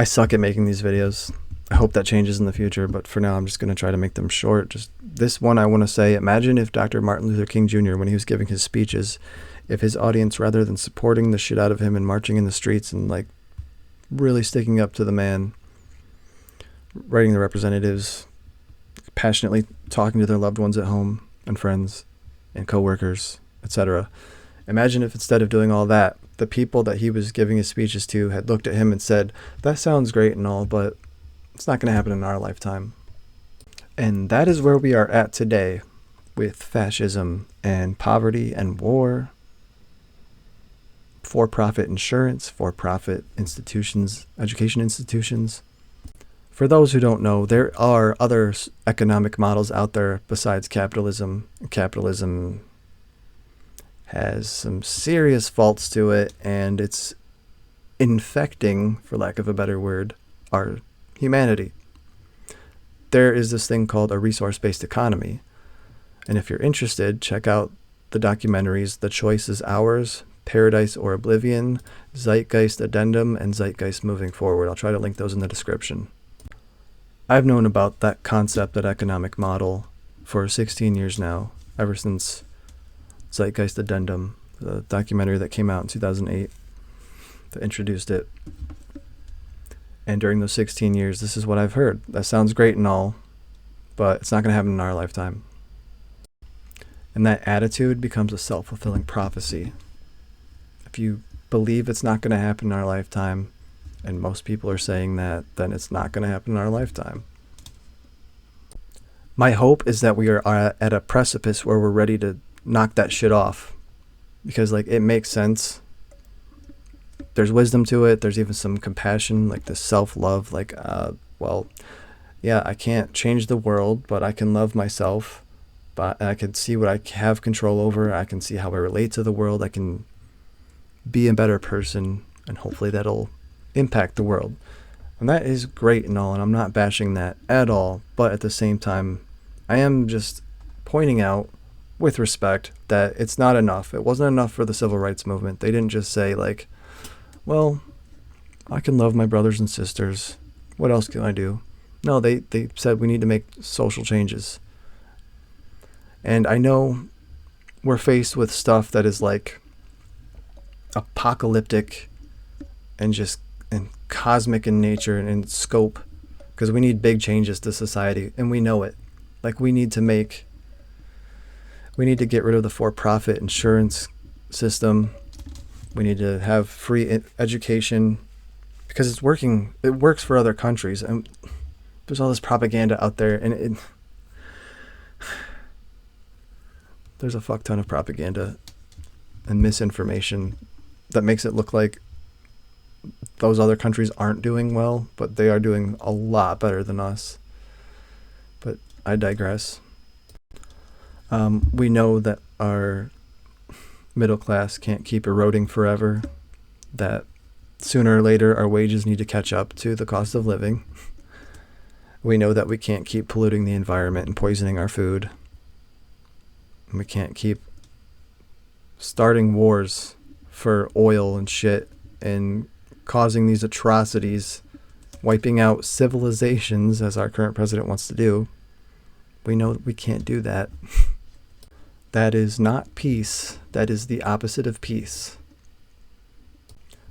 I suck at making these videos. I hope that changes in the future, but for now I'm just going to try to make them short. Just this one I want to say, imagine if Dr. Martin Luther King Jr., when he was giving his speeches, if his audience, rather than supporting the shit out of him and marching in the streets and like really sticking up to the man, writing the representatives, passionately talking to their loved ones at home and friends and coworkers, etc. Imagine if instead of doing all that, the people that he was giving his speeches to had looked at him and said, that sounds great and all, but it's not going to happen in our lifetime. And that is where we are at today with fascism and poverty and war, for-profit insurance, for-profit institutions, education institutions. For those who don't know, there are other economic models out there besides capitalism. Capitalism has some serious faults to it, and it's infecting, for lack of a better word, our humanity. There is this thing called a resource-based economy. And if you're interested, check out the documentaries The Choice is Ours, Paradise or Oblivion, Zeitgeist Addendum, and Zeitgeist Moving Forward. I'll try to link those in the description. I've known about that concept, that economic model, for 16 years now, ever since Zeitgeist Addendum, the documentary that came out in 2008 that introduced it. And during those 16 years, this is what I've heard. That sounds great and all, but it's not going to happen in our lifetime. And that attitude becomes a self-fulfilling prophecy. If you believe it's not going to happen in our lifetime, and most people are saying that, then it's not going to happen in our lifetime. My hope is that we are at a precipice where we're ready to knock that shit off. Because, like, it makes sense. There's wisdom to it. There's even some compassion, like this self-love. Like, well, yeah, I can't change the world, but I can love myself. But I can see what I have control over. I can see how I relate to the world. I can be a better person, and hopefully that'll impact the world. And that is great and all, and I'm not bashing that at all. But at the same time, I am just pointing out with respect that it's not enough. It wasn't enough for the civil rights movement. They didn't just say, like, well, I can love my brothers and sisters. What else can I do? No, they said we need to make social changes. And I know we're faced with stuff that is like apocalyptic and just and cosmic in nature and in scope, because we need big changes to society, and we know it. Like, we need to get rid of the for-profit insurance system. We need to have free education, because it's working. It works for other countries, and there's all this propaganda out there, and there's a fuck ton of propaganda and misinformation that makes it look like those other countries aren't doing well, but they are doing a lot better than us. But I digress. We know that our middle class can't keep eroding forever, that sooner or later our wages need to catch up to the cost of living. We know that we can't keep polluting the environment and poisoning our food. We can't keep starting wars for oil and shit and causing these atrocities, wiping out civilizations as our current president wants to do. We know that we can't do that. That is not peace. That is the opposite of peace.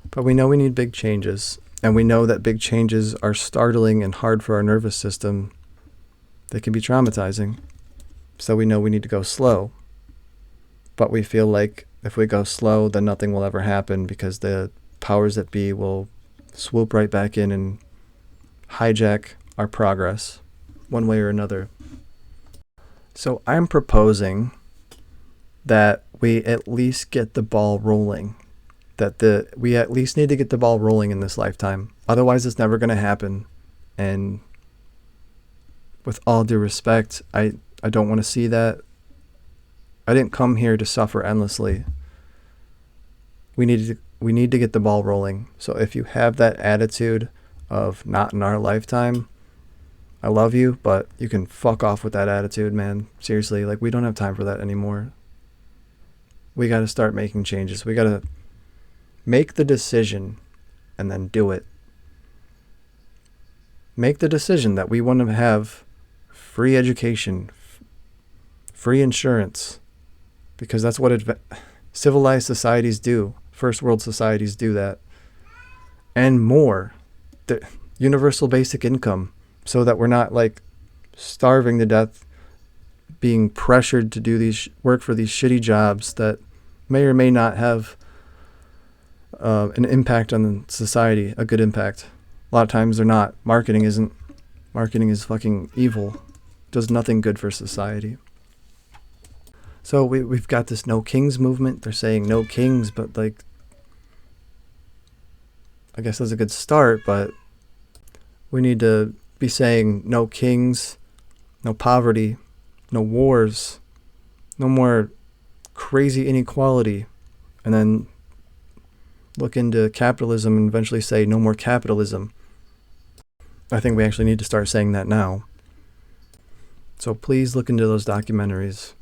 But we know we need big changes, and we know that big changes are startling and hard for our nervous system. They can be traumatizing. So we know we need to go slow. But we feel like if we go slow, then nothing will ever happen, because the powers that be will swoop right back in and hijack our progress one way or another. So I'm proposing that we at least get the ball rolling. We at least need to get the ball rolling in this lifetime. Otherwise, it's never going to happen. And with all due respect, I don't want to see that. I didn't come here to suffer endlessly. We need to get the ball rolling. So if you have that attitude of not in our lifetime, I love you, but you can fuck off with that attitude, man. Seriously, like, we don't have time for that anymore. We got to start making changes. We got to make the decision and then do it. make the decision that we want to have free education, free insurance, because that's what civilized societies do. First world societies do that. And more. The universal basic income, so that we're not like starving to death, being pressured to do these work for these shitty jobs that may or may not have an impact on society, a good impact. A lot of times they're not. Marketing is fucking evil. Does nothing good for society. So we've got this no kings movement. They're saying no kings, but like, I guess that's a good start, but we need to be saying no kings, no poverty, no wars, no more crazy inequality, and then look into capitalism and eventually say no more capitalism. I think we actually need to start saying that now. So please look into those documentaries.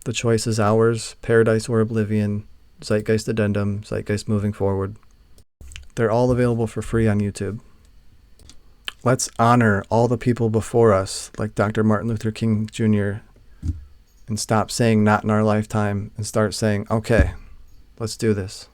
The choice is ours, Paradise or Oblivion, Zeitgeist Addendum, Zeitgeist Moving Forward. They're all available for free on YouTube. Let's honor all the people before us, like Dr. Martin Luther King Jr., and stop saying not in our lifetime and start saying, okay, let's do this.